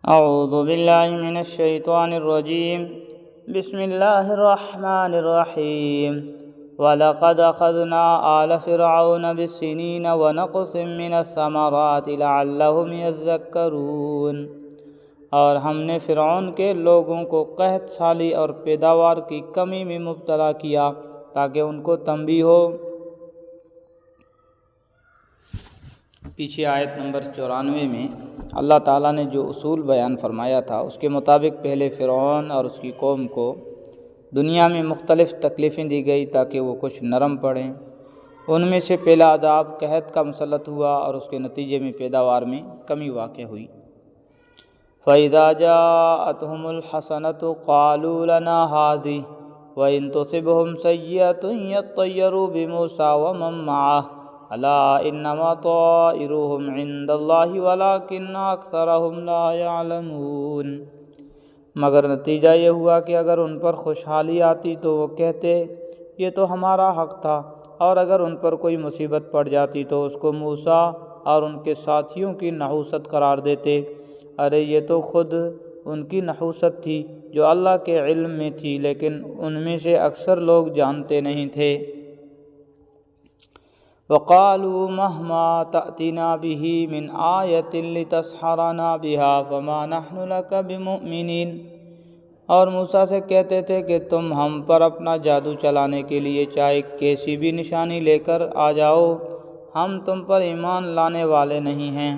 اعوذ باللہ من الشیطان الرجیم بسم اللہ الرحمن الرحیم وَلَقَدْ أَخَذْنَا آلَ فِرْعَوْنَ بِالسِّنِينَ وَنَقْصٍ مِّنَ الثَّمَرَاتِ لَعَلَّهُمْ يَذَّكَّرُونَ، اور ہم نے فرعون کے لوگوں کو قحط سالی اور پیداوار کی کمی میں مبتلا کیا تاکہ ان کو تنبیہ ہو۔ پیچھے آیت نمبر 94 میں اللہ تعالیٰ نے جو اصول بیان فرمایا تھا اس کے مطابق پہلے فرعون اور اس کی قوم کو دنیا میں مختلف تکلیفیں دی گئی تاکہ وہ کچھ نرم پڑیں۔ ان میں سے پہلا عذاب قحط کا مسلط ہوا اور اس کے نتیجے میں پیداوار میں کمی واقع ہوئی۔ فَإِذَا جَاءَتْهُمُ الْحَسَنَةُ قَالُوا لَنَا هَٰذِهِ وَإِن تُصِبْهُمْ سَيِّئَةٌ يَطَّيَّرُوا بِمُوسَىٰ وَمَن مَّعَهُ أَلَا إِنَّمَا طَائِرُهُمْ عِندَ اللَّهِ وَلَٰكِنَّ أَكْثَرَهُمْ لَا يَعْلَمُونَ۔ مگر نتیجہ یہ ہوا کہ اگر ان پر خوشحالی آتی تو وہ کہتے یہ تو ہمارا حق تھا، اور اگر ان پر کوئی مصیبت پڑ جاتی تو اس کو موسیٰ اور ان کے ساتھیوں کی نحوست قرار دیتے۔ ارے یہ تو خود ان کی نحوست تھی جو اللہ کے علم میں تھی، لیکن ان میں سے اکثر لوگ جانتے نہیں تھے۔ وَقَالُوا مَهْمَا تَأْتِنَا بِهِ مِنْ آيَةٍ لِتَسْحَرَنَا بِهَا فَمَا نَحْنُ لَكَ بِمُؤْمِنِينَ، اور موسیٰ سے کہتے تھے کہ تم ہم پر اپنا جادو چلانے کے لیے چاہے کیسی بھی نشانی لے کر آ جاؤ، ہم تم پر ایمان لانے والے نہیں ہیں۔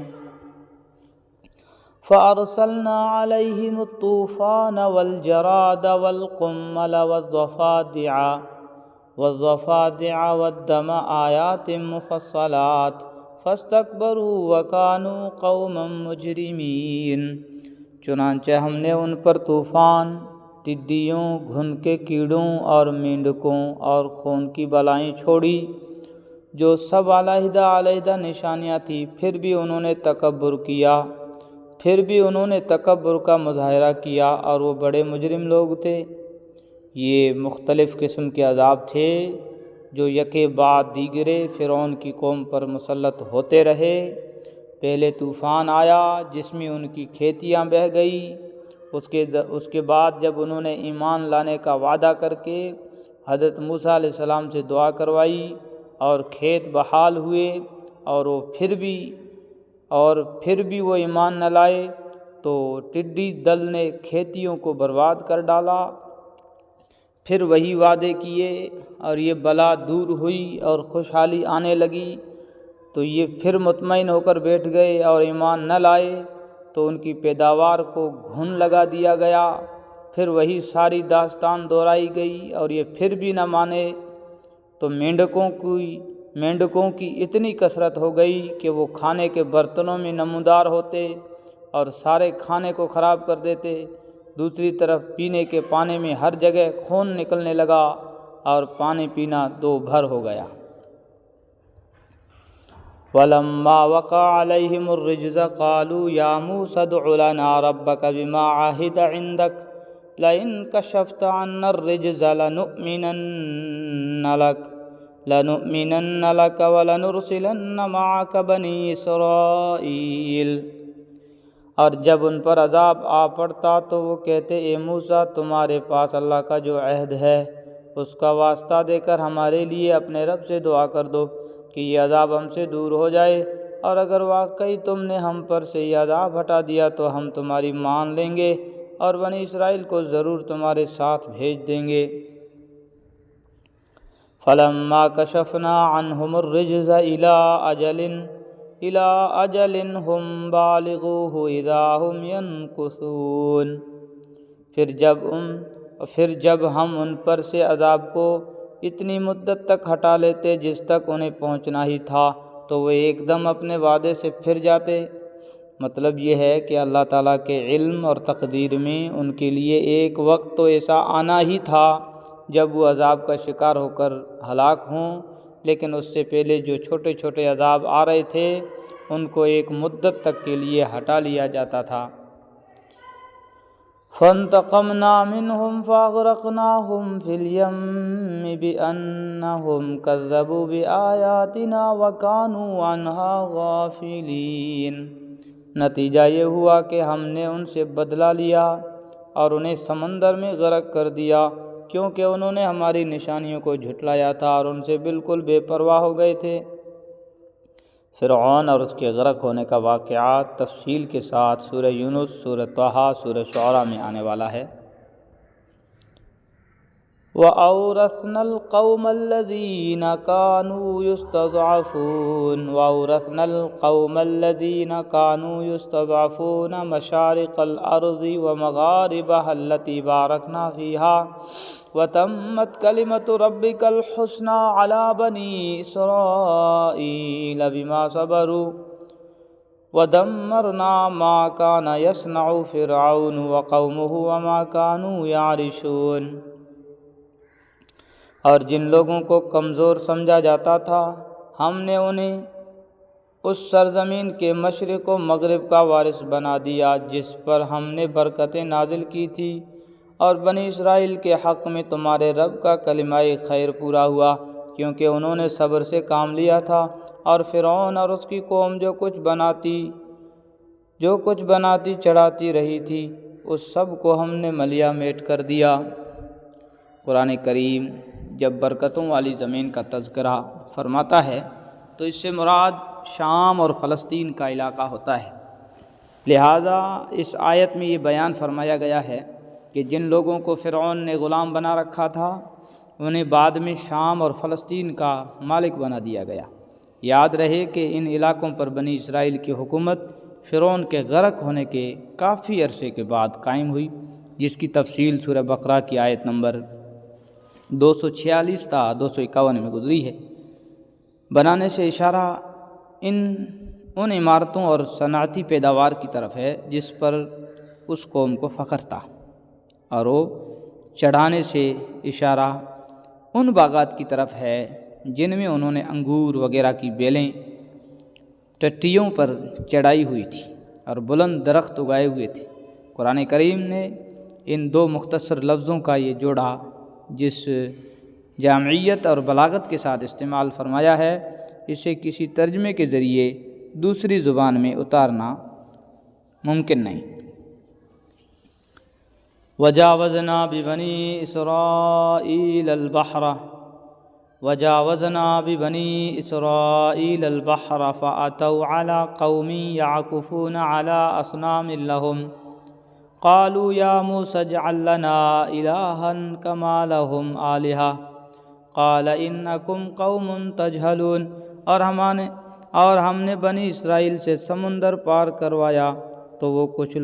فَأَرْسَلْنَا عَلَيْهِمُ الطُّوفَانَ وَالْجَرَادَ وَالْقُمَّلَ وَالضَّفَادِعَ وَالدَّمَ آيَاتٍ مُفَصَّلَاتٍ فَاسْتَكْبَرُوا وَكَانُوا قَوْمًا مُجْرِمِينَ۔ چنانچہ ہم نے ان پر طوفان، ٹڈیوں، گھن کے کیڑوں اور مینڈکوں اور خون کی بلائیں چھوڑی، جو سب علیحدہ علیحدہ نشانیاں تھیں، پھر بھی انہوں نے تکبر کا مظاہرہ کیا اور وہ بڑے مجرم لوگ تھے۔ یہ مختلف قسم کے عذاب تھے جو یکے بعد دیگرے فرعون کی قوم پر مسلط ہوتے رہے۔ پہلے طوفان آیا جس میں ان کی کھیتیاں بہہ گئی۔ اس کے بعد جب انہوں نے ایمان لانے کا وعدہ کر کے حضرت موسیٰ علیہ السلام سے دعا کروائی اور کھیت بحال ہوئے اور پھر بھی وہ ایمان نہ لائے، تو ٹڈی دل نے کھیتیوں کو برباد کر ڈالا۔ پھر وہی وعدے کیے اور یہ بلا دور ہوئی اور خوشحالی آنے لگی تو یہ پھر مطمئن ہو کر بیٹھ گئے اور ایمان نہ لائے، تو ان کی پیداوار کو گھن لگا دیا گیا۔ پھر وہی ساری داستان دہرائی گئی اور یہ پھر بھی نہ مانے، تو مینڈکوں کی اتنی کثرت ہو گئی کہ وہ کھانے کے برتنوں میں نمودار ہوتے اور سارے کھانے کو خراب کر دیتے۔ دوسری طرف پینے کے پانی میں ہر جگہ خون نکلنے لگا اور پانی پینا دو بھر ہو گیا۔ وَلَمَّا وَقَعَ عَلَيْهِمُ الرِّجْزُ قَالُوا يَا مُوسَى ادْعُ لَنَا رَبَّكَ بِمَا عَهِدَ عِندَكَ لَئِن كَشَفْتَ عَنَّا الرِّجْزَ لَنُؤْمِنَنَّ لَكَ وَلَنُرْسِلَنَّ مَعَكَ بَنِي إِسْرَائِيلَ۔ اور جب ان پر عذاب آ پڑتا تو وہ کہتے اے موسیٰ، تمہارے پاس اللہ کا جو عہد ہے اس کا واسطہ دے کر ہمارے لیے اپنے رب سے دعا کر دو کہ یہ عذاب ہم سے دور ہو جائے، اور اگر واقعی تم نے ہم پر سے یہ عذاب ہٹا دیا تو ہم تمہاری مان لیں گے اور بنی اسرائیل کو ضرور تمہارے ساتھ بھیج دیں گے۔ فَلَمَّا كَشَفْنَا عَنْهُمُ الرِّجْزَ إِلَىٰ أَجَلٍ هُمْ بَالِغُوهُ إِذَا هُمْ يَنكُثُونَ۔ پھر جب ہم ان پر سے عذاب کو اتنی مدت تک ہٹا لیتے جس تک انہیں پہنچنا ہی تھا، تو وہ ایک دم اپنے وعدے سے پھر جاتے۔ مطلب یہ ہے کہ اللہ تعالیٰ کے علم اور تقدیر میں ان کے لیے ایک وقت تو ایسا آنا ہی تھا جب وہ عذاب کا شکار ہو کر ہلاک ہوں، لیکن اس سے پہلے جو چھوٹے چھوٹے عذاب آ رہے تھے ان کو ایک مدت تک کے لیے ہٹا لیا جاتا تھا۔ فَانْتَقَمْنَا مِنْهُمْ فَأَغْرَقْنَاهُمْ فِي الْيَمِّ بِأَنَّهُمْ كَذَّبُوا بِآيَاتِنَا وَكَانُوا عَنْهَا غَافِلِينَ۔ نتیجہ یہ ہوا کہ ہم نے ان سے بدلہ لیا اور انہیں سمندر میں غرق کر دیا، کیونکہ انہوں نے ہماری نشانیوں کو جھٹلایا تھا اور ان سے بالکل بے پرواہ ہو گئے تھے۔ فرعون اور اس کے غرق ہونے کا واقعہ تفصیل کے ساتھ سورہ یونس، سورہ طٰہٰ، سورہ شعراء میں آنے والا ہے۔ وَأَوْرَثْنَا الْقَوْمَ الَّذِينَ كَانُوا يُسْتَضْعَفُونَ مَشَارِقَ الْأَرْضِ وَمَغَارِبَهَا الَّتِي بَارَكْنَا فِيهَا وَتَمَّتْ كَلِمَةُ رَبِّكَ الْحُسْنَىٰ عَلَىٰ بَنِي إِسْرَائِيلَ بِمَا صَبَرُوا وَدَمَّرْنَا مَا كَانَ يَصْنَعُ فِرْعَوْنُ وَقَوْمُهُ وَمَا كَانُوا يَعْرِشُونَ۔ اور جن لوگوں کو کمزور سمجھا جاتا تھا ہم نے انہیں اس سرزمین کے مشرق و مغرب کا وارث بنا دیا جس پر ہم نے برکتیں نازل کی تھی، اور بنی اسرائیل کے حق میں تمہارے رب کا کلمہ خیر پورا ہوا، کیونکہ انہوں نے صبر سے کام لیا تھا۔ اور فرعون اور اس کی قوم جو کچھ بناتی چڑھاتی رہی تھی اس سب کو ہم نے ملیہ میٹ کر دیا۔ قرآن کریم جب برکتوں والی زمین کا تذکرہ فرماتا ہے تو اس سے مراد شام اور فلسطین کا علاقہ ہوتا ہے، لہٰذا اس آیت میں یہ بیان فرمایا گیا ہے کہ جن لوگوں کو فرعون نے غلام بنا رکھا تھا انہیں بعد میں شام اور فلسطین کا مالک بنا دیا گیا۔ یاد رہے کہ ان علاقوں پر بنی اسرائیل کی حکومت فرعون کے غرق ہونے کے کافی عرصے کے بعد قائم ہوئی، جس کی تفصیل سورہ بقرہ کی آیت نمبر 246 تا 251 میں گزری ہے۔ بنانے سے اشارہ ان عمارتوں اور صنعتی پیداوار کی طرف ہے جس پر اس قوم کو فخر تھا، اور وہ چڑھانے سے اشارہ ان باغات کی طرف ہے جن میں انہوں نے انگور وغیرہ کی بیلیں ٹٹیوں پر چڑھائی ہوئی تھی اور بلند درخت اگائے ہوئے تھے۔ قرآن کریم نے ان دو مختصر لفظوں کا یہ جوڑا جس جامعیت اور بلاغت کے ساتھ استعمال فرمایا ہے اسے کسی ترجمے کے ذریعے دوسری زبان میں اتارنا ممکن نہیں۔ وَجَاوَزْنَا بِبَنِي إِسْرَائِيلَ الْبَحْرَ فَأَتَوْا عَلَىٰ قَوْمٍ يَعْكُفُونَ عَلَىٰ أَصْنَامٍ لَهُمْ قَالُوا يَا مُوسَى اجْعَل لَّنَا إِلَٰهًا كَمَا لَهُمْ آلِهَةٌ قَالَ إِنَّكُمْ قَوْمٌ تَجْهَلُونَ۔ اور ہم نے بنی اسرائیل سے سمندر پار کروایا تو وہ کچھ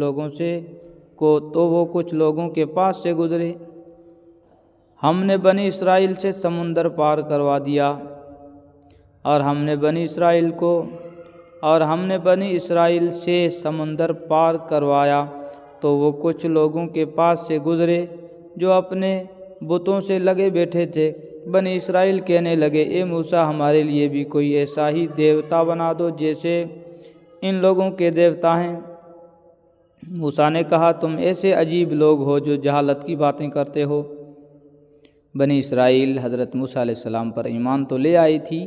لوگوں کے پاس سے گزرے۔ ہم نے بنی اسرائیل سے سمندر پار کروا دیا اور ہم نے بنی اسرائیل سے سمندر پار کروایا تو وہ کچھ لوگوں کے پاس سے گزرے جو اپنے بتوں سے لگے بیٹھے تھے۔ بنی اسرائیل کہنے لگے اے موسیٰ ہمارے لیے بھی کوئی ایسا ہی دیوتا بنا دو جیسے ان لوگوں کے دیوتا ہیں۔ موسیٰ نے کہا تم ایسے عجیب لوگ ہو جو جہالت کی باتیں کرتے ہو۔ بنی اسرائیل حضرت موسیٰ علیہ السلام پر ایمان تو لے آئی تھی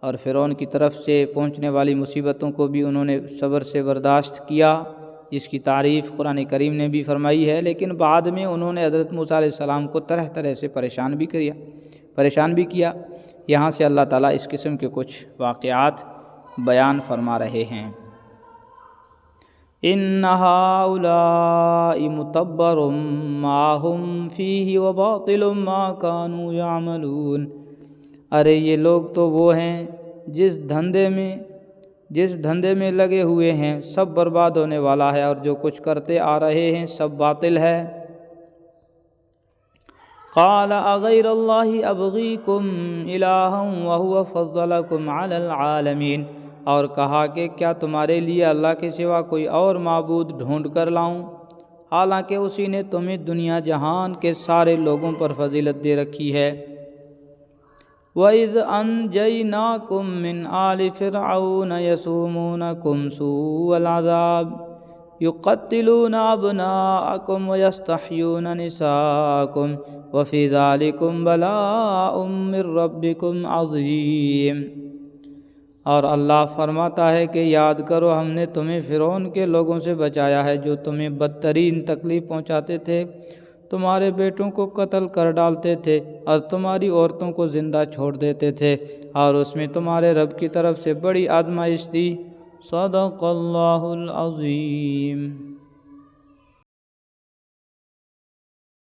اور فرعون کی طرف سے پہنچنے والی مصیبتوں کو بھی انہوں نے صبر سے برداشت کیا، جس کی تعریف قرآن کریم نے بھی فرمائی ہے، لیکن بعد میں انہوں نے حضرت موسیٰ علیہ السلام کو طرح طرح سے پریشان بھی کیا۔ یہاں سے اللہ تعالیٰ اس قسم کے کچھ واقعات بیان فرما رہے ہیں۔ إِنَّ هَٰؤُلَاءِ مُتَبَّرٌ مَّا هُمْ فِيهِ وَبَاطِلٌ مَّا كَانُوا يَعْمَلُونَ۔ ارے یہ لوگ تو وہ ہیں جس دھندے میں لگے ہوئے ہیں سب برباد ہونے والا ہے، اور جو کچھ کرتے آ رہے ہیں سب باطل ہے۔ قَالَ أَغَيْرَ اللَّهِ أَبْغِيكُمْ إِلَٰهًا وَهُوَ فَضَّلَكُمْ عَلَى الْعَالَمِينَ۔ اور کہا کہ کیا تمہارے لیے اللہ کے سوا کوئی اور معبود ڈھونڈ کر لاؤں، حالانکہ اسی نے تمہیں دنیا جہان کے سارے لوگوں پر فضیلت دے رکھی ہے۔ وَإِذْ أَنْجَيْنَاكُمْ مِنْ آلِ فِرْعَوْنَ يَسُومُونَكُمْ سُوءَ الْعَذَابِ يُقَتِّلُونَ أَبْنَاءَكُمْ وَيَسْتَحْيُونَ نِسَاءَكُمْ وَفِي ذَلِكُمْ بَلَاءٌ مِّن رَّبِّكُمْ عَظِيمٌ۔ اور اللہ فرماتا ہے کہ یاد کرو ہم نے تمہیں فرعون کے لوگوں سے بچایا ہے جو تمہیں بدترین تکلیف پہنچاتے تھے، تمہارے بیٹوں کو قتل کر ڈالتے تھے اور تمہاری عورتوں کو زندہ چھوڑ دیتے تھے، اور اس میں تمہارے رب کی طرف سے بڑی آزمائش تھی۔ صدق اللہ العظیم۔